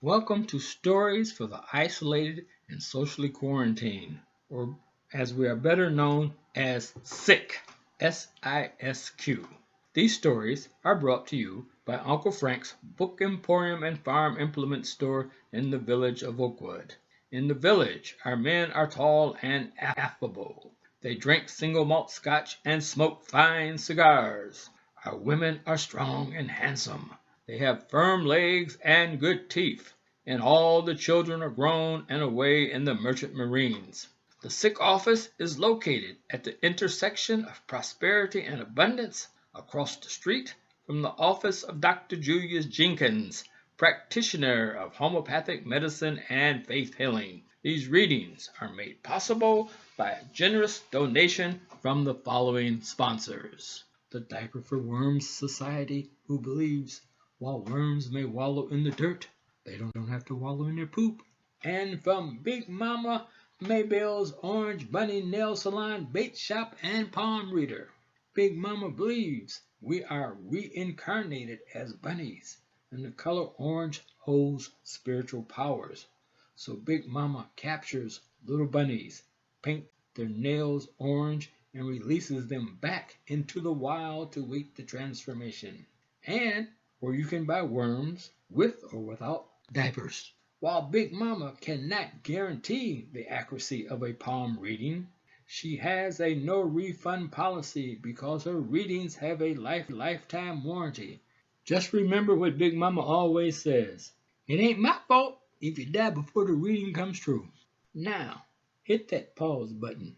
Welcome to Stories for the Isolated and Socially Quarantined, or as we are better known as SISQ. SISQ. These stories are brought to you by Uncle Frank's Book Emporium and Farm Implement Store in the village of Oakwood. In the village, our men are tall and affable. They drink single malt scotch and smoke fine cigars. Our women are strong and handsome. They have firm legs and good teeth, and all the children are grown and away in the merchant marines. The sick office is located at the intersection of prosperity and abundance across the street from the office of Dr. Julius Jenkins, practitioner of homeopathic medicine and faith healing. These readings are made possible by a generous donation from the following sponsors: the Diaper for Worms Society, who believes while worms may wallow in the dirt, they don't have to wallow in their poop. And from Big Mama Maybell's Orange Bunny Nail Salon, Bait Shop, and Palm Reader. Big Mama believes we are reincarnated as bunnies, and the color orange holds spiritual powers. So Big Mama captures little bunnies, paints their nails orange, and releases them back into the wild to wait the transformation. And where you can buy worms with or without diapers. While Big Mama cannot guarantee the accuracy of a palm reading, she has a no refund policy because her readings have a lifetime warranty. Just remember what Big Mama always says: it ain't my fault if you die before the reading comes true. Now, hit that pause button,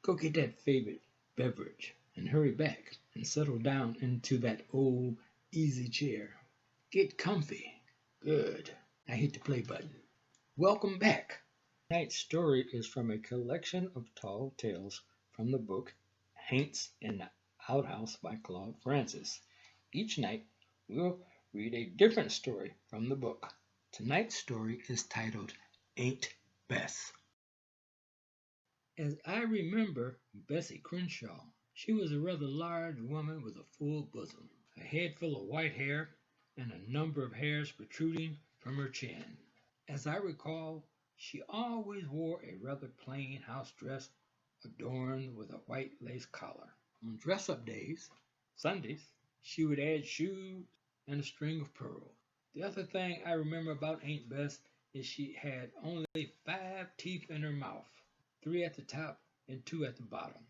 go get that favorite beverage, and hurry back and settle down into that old easy chair. Get comfy. Good. Now hit the play button. Welcome back. Tonight's story is from a collection of tall tales from the book Haints in the Outhouse by Claude Francis. Each night we'll read a different story from the book. Tonight's story is titled Aint Bess. As I remember Bessie Crenshaw, she was a rather large woman with a full bosom, a head full of white hair, and a number of hairs protruding from her chin. As I recall, she always wore a rather plain house dress adorned with a white lace collar. On dress-up days, Sundays, she would add shoes and a string of pearls. The other thing I remember about Aint Bess is she had only 5 teeth in her mouth, 3 at the top and 2 at the bottom.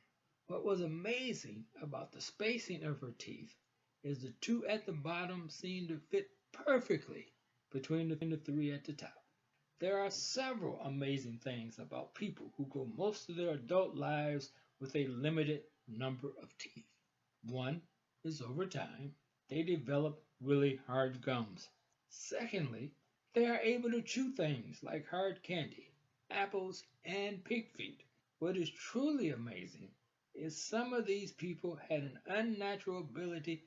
What was amazing about the spacing of her teeth is the 2 at the bottom seemed to fit perfectly between the 3 at the top. There are several amazing things about people who go most of their adult lives with a limited number of teeth. One is over time, they develop really hard gums. Secondly, they are able to chew things like hard candy, apples, and pig feet. What is truly amazing is some of these people had an unnatural ability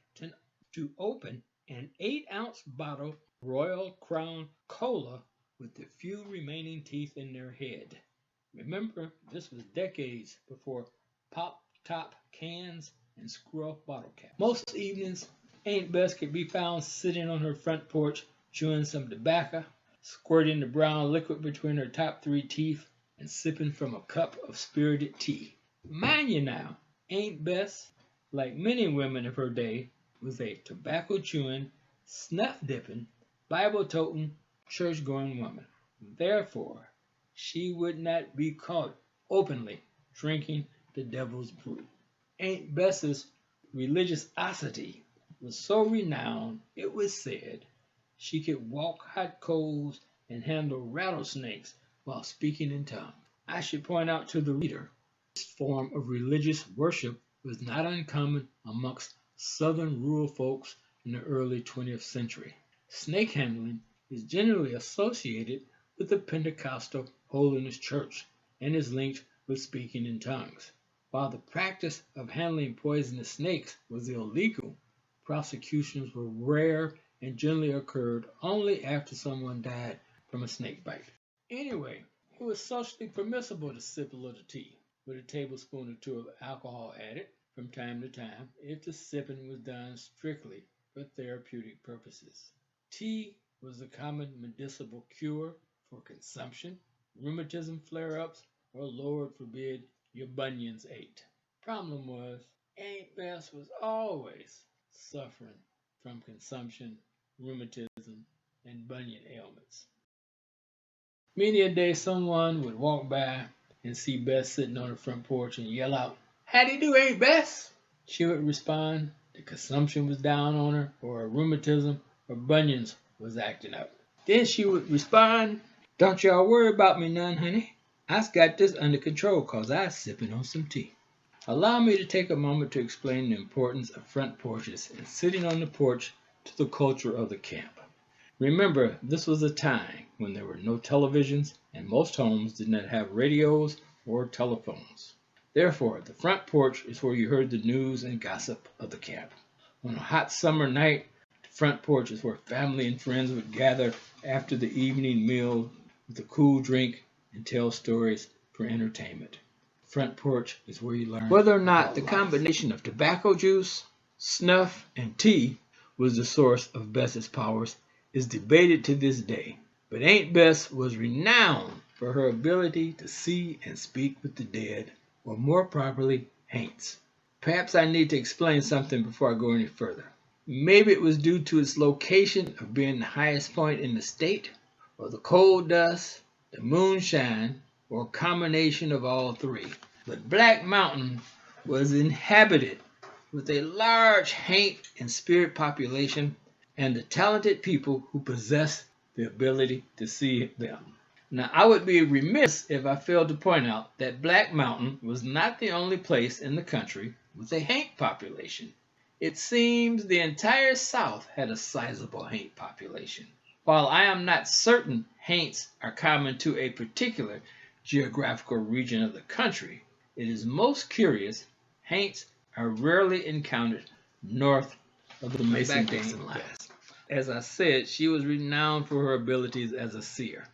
to open an 8-ounce bottle of Royal Crown Cola with the few remaining teeth in their head. Remember, this was decades before pop-top cans and screw-off bottle caps. Most evenings, Aunt Bess could be found sitting on her front porch chewing some tobacco, squirting the brown liquid between her top 3 teeth, and sipping from a cup of spirited tea. Mind you now, Aunt Bess, like many women of her day, was a tobacco-chewing, snuff-dipping, Bible-toting, church-going woman. Therefore, she would not be caught openly drinking the devil's brew. Aunt Bess's religiosity was so renowned, it was said, she could walk hot coals and handle rattlesnakes while speaking in tongues. I should point out to the reader, this form of religious worship was not uncommon amongst southern rural folks in the early 20th century. Snake handling is generally associated with the Pentecostal Holiness Church and is linked with speaking in tongues. While the practice of handling poisonous snakes was illegal, prosecutions were rare and generally occurred only after someone died from a snake bite. Anyway, it was socially permissible to sip a little tea with a tablespoon or 2 of alcohol added from time to time if the sipping was done strictly for therapeutic purposes. Tea was a common medicinal cure for consumption, rheumatism flare-ups, or Lord forbid your bunions ate. Problem was, Aint Bess was always suffering from consumption, rheumatism, and bunion ailments. Many a day someone would walk by and see Bess sitting on the front porch and yell out, "Howdy do, Aint Bess?" She would respond, the consumption was down on her, or her rheumatism or bunions was acting up. Then she would respond, "Don't y'all worry about me none, honey. I's got this under control 'cause I's sipping on some tea." Allow me to take a moment to explain the importance of front porches and sitting on the porch to the culture of the camp. Remember, this was a time when there were no televisions and most homes did not have radios or telephones. Therefore, the front porch is where you heard the news and gossip of the camp. On a hot summer night, the front porch is where family and friends would gather after the evening meal with a cool drink and tell stories for entertainment. The front porch is where you learn whether or not the combination of tobacco juice, snuff, and tea was the source of Bess's powers is debated to this day. But Aint Bess was renowned for her ability to see and speak with the dead, or more properly, haints. Perhaps I need to explain something before I go any further. Maybe it was due to its location of being the highest point in the state, or the coal dust, the moonshine, or a combination of all three. But Black Mountain was inhabited with a large haint and spirit population and the talented people who possessed the ability to see them. Now, I would be remiss if I failed to point out that Black Mountain was not the only place in the country with a haint population. It seems the entire South had a sizable haint population. While I am not certain haints are common to a particular geographical region of the country, it is most curious haints are rarely encountered north of the Mason-Dixon line. As I said, she was renowned for her abilities as a seer.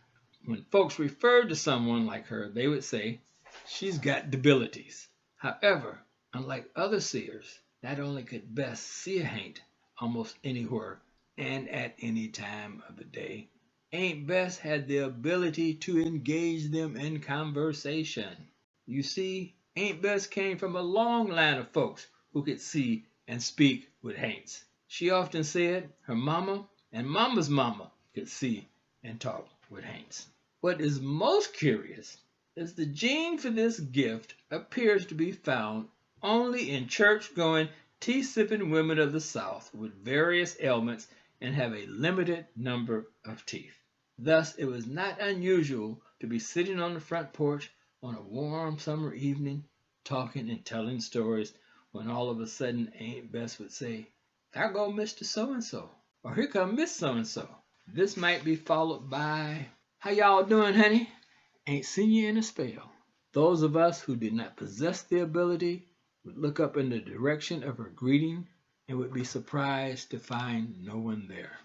When folks referred to someone like her, they would say, "She's got abilities." However, unlike other seers, not only could Bess see a haint almost anywhere and at any time of the day, Aint Bess had the ability to engage them in conversation. You see, Aint Bess came from a long line of folks who could see and speak with haints. She often said her mama and mama's mama could see and talk with haints. What is most curious is the gene for this gift appears to be found only in church-going, tea-sipping women of the South with various ailments and have a limited number of teeth. Thus, it was not unusual to be sitting on the front porch on a warm summer evening, talking and telling stories, when all of a sudden Aint Bess would say, "There go Mr. So-and-so," or "Here come Miss So-and-so." This might be followed by, "How y'all doing, honey? Ain't seen you in a spell." Those of us who did not possess the ability would look up in the direction of her greeting and would be surprised to find no one there.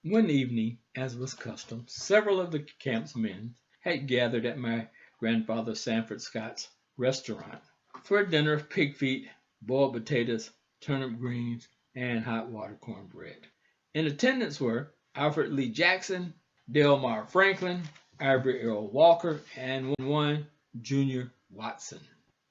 One evening, as was custom, several of the camp's men had gathered at my grandfather Sanford Scott's restaurant for a dinner of pig feet, boiled potatoes, turnip greens, and hot water cornbread. In attendance were Alfred Lee Jackson, Delmar Franklin, Ivory Earl Walker, and one Junior Watson.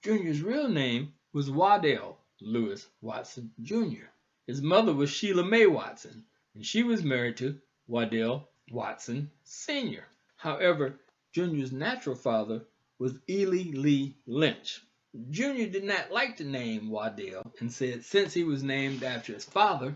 Junior's real name was Waddell Lewis Watson, Jr. His mother was Sheila Mae Watson, and she was married to Waddell Watson, Sr. However, Junior's natural father was Ely Lee Lynch. Junior did not like the name Waddell and said since he was named after his father,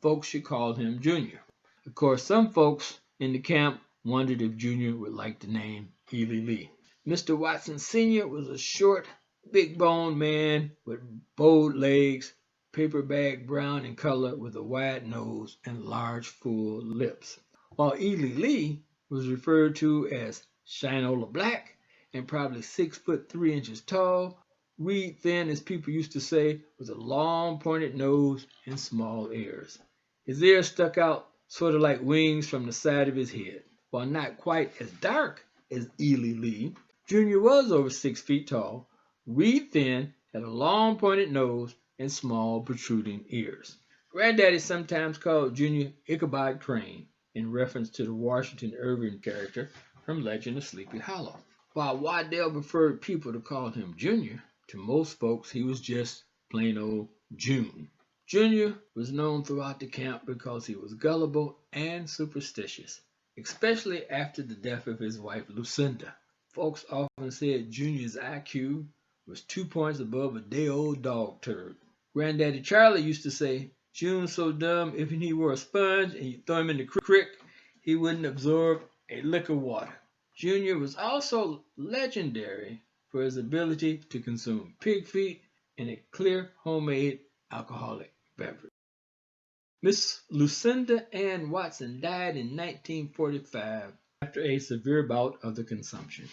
folks should call him Junior. Of course, some folks in the camp wondered if Junior would like the name Ely Lee. Mr. Watson Sr. was a short, big-boned man with bowed legs, paper bag brown in color with a wide nose and large, full lips, while Ely Lee was referred to as Shinola Black and probably 6'3" tall, reed thin as people used to say, with a long pointed nose and small ears. His ears stuck out sort of like wings from the side of his head. While not quite as dark as Ely Lee, Junior was over 6 feet tall, reed thin, had a long pointed nose, and small protruding ears. Granddaddy sometimes called Junior Ichabod Crane, in reference to the Washington Irving character from Legend of Sleepy Hollow. While Waddell preferred people to call him Junior, to most folks he was just plain old June. Junior was known throughout the camp because he was gullible and superstitious, especially after the death of his wife Lucinda. Folks often said Junior's IQ was 2 points above a day-old dog turd. Granddaddy Charlie used to say, June's so dumb, if he were a sponge and you throw him in the creek, he wouldn't absorb a lick of water. Junior was also legendary for his ability to consume pig feet and a clear homemade alcoholic beverage. Miss Lucinda Ann Watson died in 1945 after a severe bout of the consumption.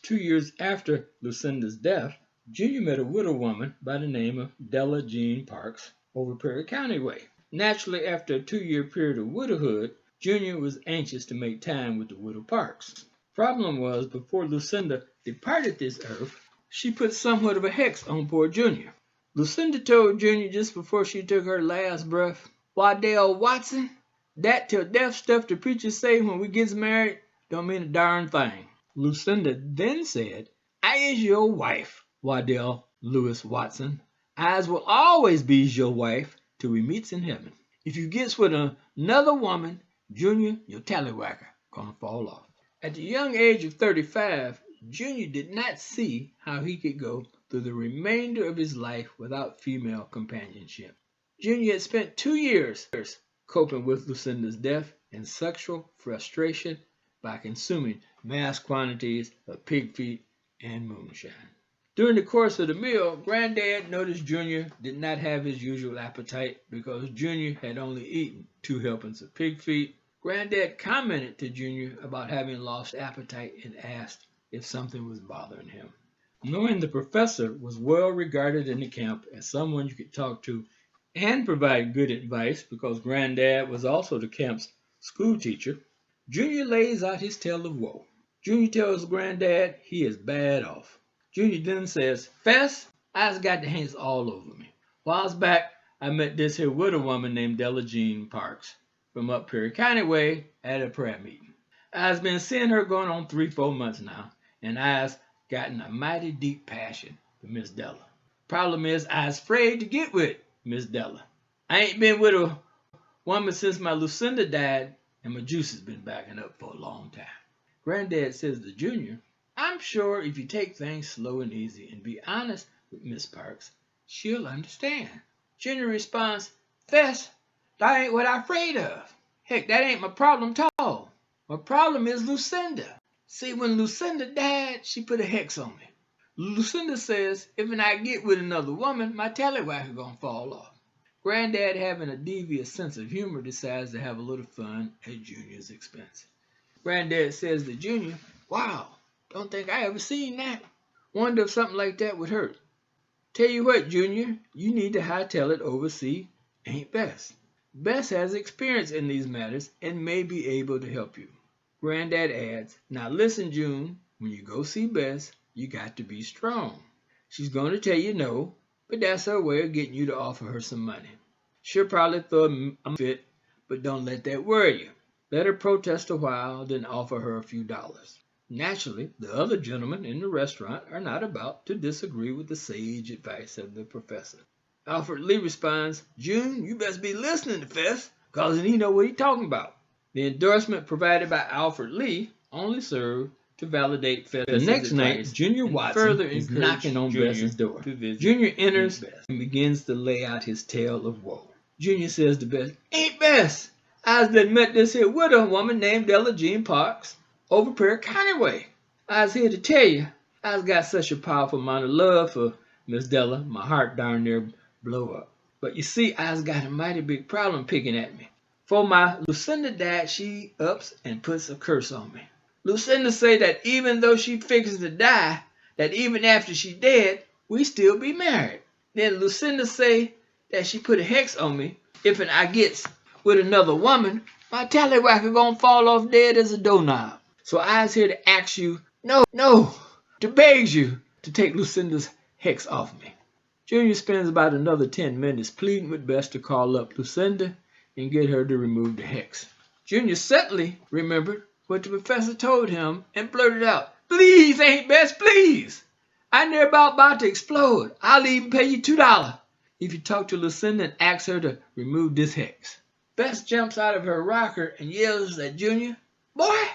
2 years after Lucinda's death, Junior met a widow woman by the name of Della Jean Parks over Perry County Way. Naturally, after a 2-year period of widowhood, Junior was anxious to make time with the widow Parks. Problem was, before Lucinda departed this earth, she put somewhat of a hex on poor Junior. Lucinda told Junior just before she took her last breath, Waddell Watson, that till death stuff the preachers say when we gets married don't mean a darn thing. Lucinda then said, I is your wife, Waddell Lewis Watson. I will always be your wife till we meets in heaven. If you gets with another woman, Junior, your tallywhacker gonna fall off. At the young age of 35, Junior did not see how he could go through the remainder of his life without female companionship. Junior had spent 2 years coping with Lucinda's death and sexual frustration by consuming mass quantities of pig feet and moonshine. During the course of the meal, Granddad noticed Junior did not have his usual appetite because Junior had only eaten 2 helpings of pig feet. Granddad commented to Junior about having lost appetite and asked if something was bothering him. Knowing the professor was well regarded in the camp as someone you could talk to and provide good advice because Granddad was also the camp's school teacher, Junior lays out his tale of woe. Junior tells Granddad he is bad off. Junior then says, Fess, I's got the hands all over me. Whiles back, I met this here widow woman named Della Jean Parks from up Perry County Way at a prayer meeting. I's been seeing her going on 3-4 months now, and I's gotten a mighty deep passion for Miss Della. Problem is, I's afraid to get with Miss Della. I ain't been with a woman since my Lucinda died, and my juice has been backing up for a long time. Granddad says to Junior, I'm sure if you take things slow and easy and be honest with Miss Parks, she'll understand. Junior responds, Fess, that ain't what I'm afraid of. Heck, that ain't my problem at all. My problem is Lucinda. See, when Lucinda died, she put a hex on me. Lucinda says, if I get with another woman, my tallywhacker gonna fall off. Granddad, having a devious sense of humor, decides to have a little fun at Junior's expense. Granddad says to Junior, wow, don't think I ever seen that. Wonder if something like that would hurt. Tell you what, Junior, you need to hightail it over see Aint Bess. Bess has experience in these matters and may be able to help you. Granddad adds, now listen, June, when you go see Bess, you got to be strong. She's going to tell you no, but that's her way of getting you to offer her some money. She'll probably throw a fit, but don't let that worry you. Let her protest a while, then offer her a few dollars. Naturally, the other gentlemen in the restaurant are not about to disagree with the sage advice of the professor. Alfred Lee responds, June, you best be listening to Fess, cause he know what he's talking about. The endorsement provided by Alfred Lee only served to validate Fess's advice. The next night, Junior Watson is knocking on Bess's door. Junior enters and begins to lay out his tale of woe. Junior says to Bess, Aint Bess, I's done met this here widow woman named Della Jean Parks over Perry County Way. I's here to tell you, I's got such a powerful amount of love for Miss Della, my heart darn near blow up. But you see, I's got a mighty big problem picking at me. For my Lucinda died, she ups and puts a curse on me. Lucinda say that even though she fixes to die, that even after she dead, we still be married. Then Lucinda say that she put a hex on me. If I gets with another woman, my tallywhacker gonna fall off dead as a doorknob. So I's here to ask you, no, to beg you to take Lucinda's hex off me. Junior spends about another 10 minutes pleading with Bess to call up Lucinda and get her to remove the hex. Junior suddenly remembered what the professor told him and blurted out, "Please, Aint Bess, please! I'm near about to explode. I'll even pay you $2 if you talk to Lucinda and ask her to remove this hex." Bess jumps out of her rocker and yells at Junior, "Boy,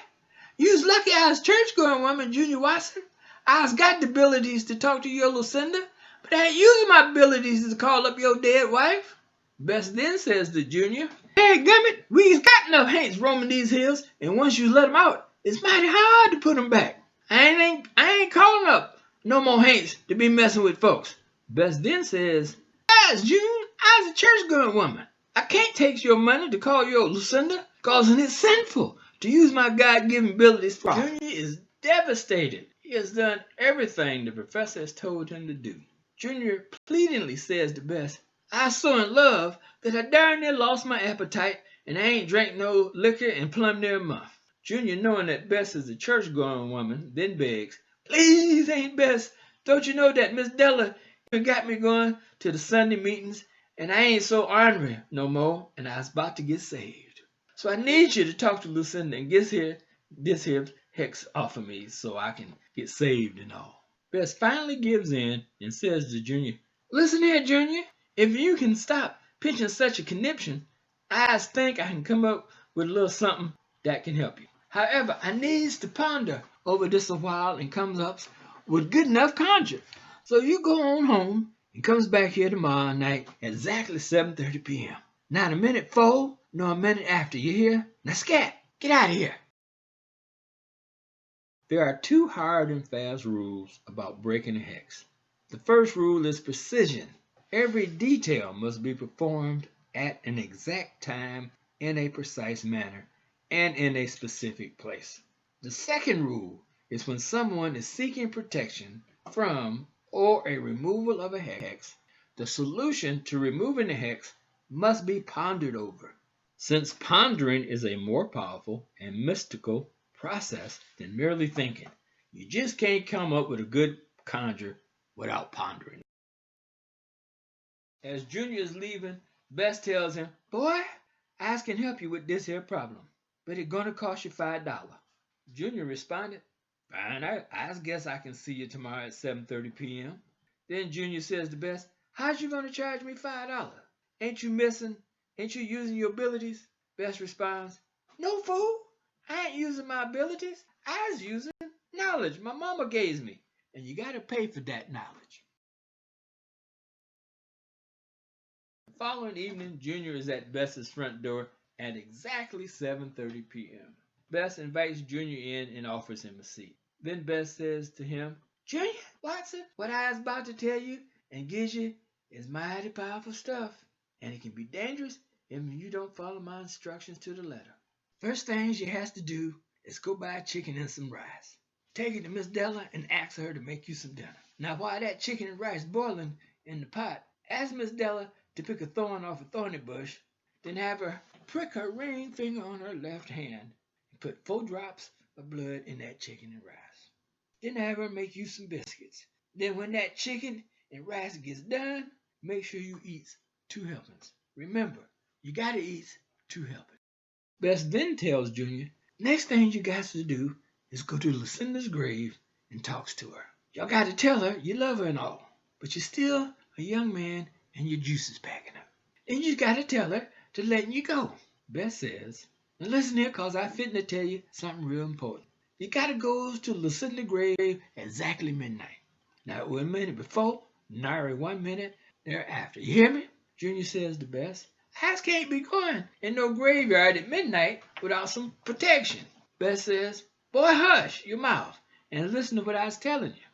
you's lucky I was church-going woman, Junior Watson. I's got the abilities to talk to your Lucinda, but I ain't using my abilities to call up your dead wife." Bess then says to Junior, "Hey, gummit, we's got enough haints roaming these hills, and once you let 'em out, it's mighty hard to put 'em back. I ain't calling up no more haints to be messing with folks." Bess then says, "Yes, June, I's a church-going woman. I can't take your money to call your Lucinda, causing it's sinful to use my God-given abilities for." Junior is devastated. He has done everything the professor has told him to do. Junior pleadingly says to Bess, "I's so in love that I darn near lost my appetite, and I ain't drank no liquor in plumb near a month." Junior, knowing that Bess is a church-going woman, then begs, "Please, Aint Bess, don't you know that Miss Della got me going to the Sunday meetings, and I ain't so ornery no more, and I's about to get saved. So I need you to talk to Lucinda and get this here hex off of me so I can get saved and all." Bess finally gives in and says to Junior, "Listen here, Junior, if you can stop pitching such a conniption, I think I can come up with a little something that can help you. However, I needs to ponder over this a while and comes up with good enough conjure. So you go on home and comes back here tomorrow night at exactly 7:30 p.m. Not a minute before, nor a minute after, you hear? Now scat, get out of here." There are two hard and fast rules about breaking a hex. The first rule is precision. Every detail must be performed at an exact time in a precise manner and in a specific place. The second rule is when someone is seeking protection from or a removal of a hex, the solution to removing the hex must be pondered over. Since pondering is a more powerful and mystical process than merely thinking, you just can't come up with a good conjure without pondering. As Junior is leaving, Bess tells him, "Boy, I can help you with this here problem, but it's gonna cost you $5. Junior responded, "Fine, I guess I can see you tomorrow at 7:30 p.m. Then Junior says to Bess, "How's you gonna charge me $5? Ain't you using your abilities?" Bess responds, "No, fool. I ain't using my abilities. I was using knowledge my mama gave me, and you gotta pay for that knowledge." The following evening, Junior is at Bess's front door at exactly 7:30 p.m. Bess invites Junior in and offers him a seat. Then Bess says to him, "Junior Watson, what I was about to tell you and gives you is mighty powerful stuff, and it can be dangerous if you don't follow my instructions to the letter. First things you has to do is go buy a chicken and some rice. Take it to Miss Della and ask her to make you some dinner. Now while that chicken and rice boiling in the pot, ask Miss Della to pick a thorn off a thorny bush, then have her prick her ring finger on her left hand and put 4 drops of blood in that chicken and rice. Then have her make you some biscuits. Then when that chicken and rice gets done, make sure you eat 2 helpings. Remember, you gotta eat 2 helpings." Bess then tells Junior, "Next thing you got to do is go to Lucinda's grave and talks to her. Y'all got to tell her you love her and all, but you're still a young man and your juice is packing up. Then you got to tell her to let you go." Bess says, "Now listen here, cause I fitting to tell you something real important. You got to go to Lucinda's grave at exactly midnight. Not 1 minute before, nary 1 minute thereafter. You hear me?" Junior says to Bess, "I can't be going in no graveyard at midnight without some protection." Bess says, "Boy, hush your mouth and listen to what I was telling you.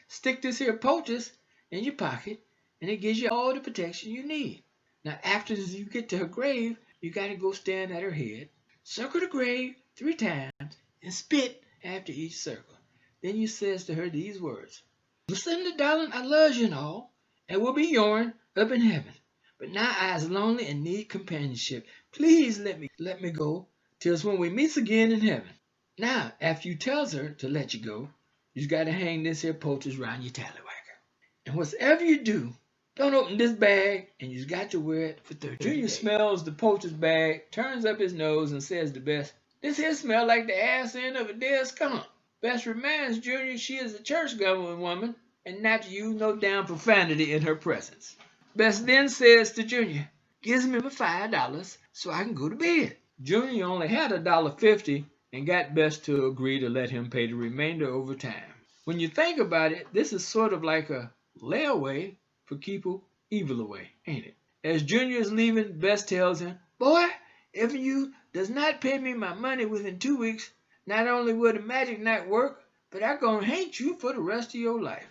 Stick this here poultice in your pocket, and it gives you all the protection you need. Now, after you get to her grave, you got to go stand at her head, circle the grave 3 times, and spit after each circle. Then you says to her these words, 'Lucinda, darling, I love you and all, and we'll be yourn up in heaven. But now I is lonely and need companionship. Please let me go till when we meets again in heaven.' Now, after you tells her to let you go, you got to hang this here poultice round your tallywhacker. And whatever you do, Don't open this bag, and you got to wear it for 30 days. Junior smells the poacher's bag, turns up his nose, and says to Bess, "This here smell like the ass end of a dead skunk." Bess reminds Junior she is a church-going woman and not to use no damn profanity in her presence. Bess then says to Junior, "Gives me my $5 so I can go to bed." Junior only had $1.50 and got Bess to agree to let him pay the remainder over time. When you think about it, this is sort of like a layaway for keep evil away, ain't it? As Junior is leaving, Bess tells him, "Boy, if you does not pay me my money within 2 weeks, not only will the magic not work, but I'm gonna hate you for the rest of your life."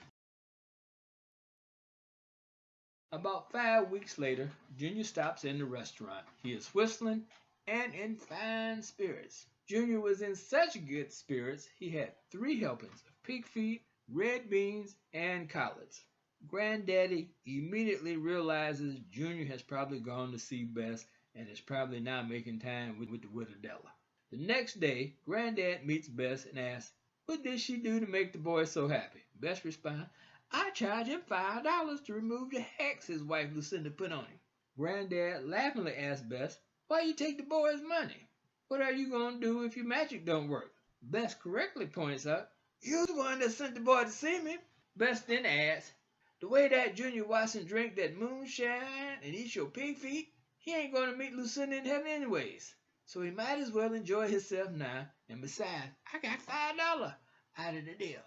About 5 weeks later, Junior stops in the restaurant. He is whistling and in fine spirits. Junior was in such good spirits he had 3 helpings of pig feet, red beans, and collards. Granddaddy immediately realizes Junior has probably gone to see Bess and is probably now making time with the widow Della. The next day, Granddad meets Bess and asks, "What did she do to make the boy so happy?" Bess responds, "I charged him $5 to remove the hex his wife Lucinda put on him." Granddad laughingly asks Bess, "Why you take the boy's money? What are you going to do if your magic don't work?" Bess correctly points out, "You're the one that sent the boy to see me." Bess then adds, "The way that Junior Watson drink that moonshine and eat your pig feet, he ain't going to meet Lucinda in heaven anyways. So he might as well enjoy himself now, and besides, I got $5 out of the deal."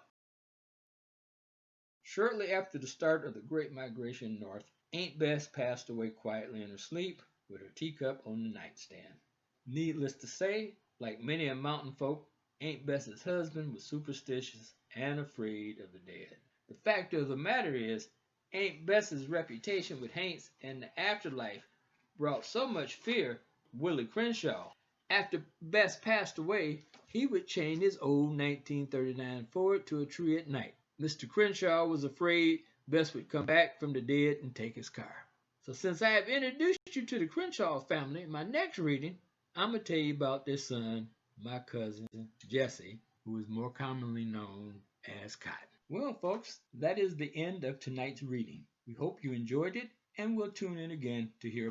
Shortly after the start of the Great Migration north, Aint Bess passed away quietly in her sleep with her teacup on the nightstand. Needless to say, like many a mountain folk, Aint Bess's husband was superstitious and afraid of the dead. The fact of the matter is, Aint Bess's reputation with haints and the afterlife brought so much fear to Willie Crenshaw. After Bess passed away, he would chain his old 1939 Ford to a tree at night. Mr. Crenshaw was afraid Bess would come back from the dead and take his car. So since I have introduced you to the Crenshaw family, in my next reading, I'm going to tell you about their son, my cousin, Jesse, who is more commonly known as Cotton. Well, folks, that is the end of tonight's reading. We hope you enjoyed it, and we'll tune in again to hear about it.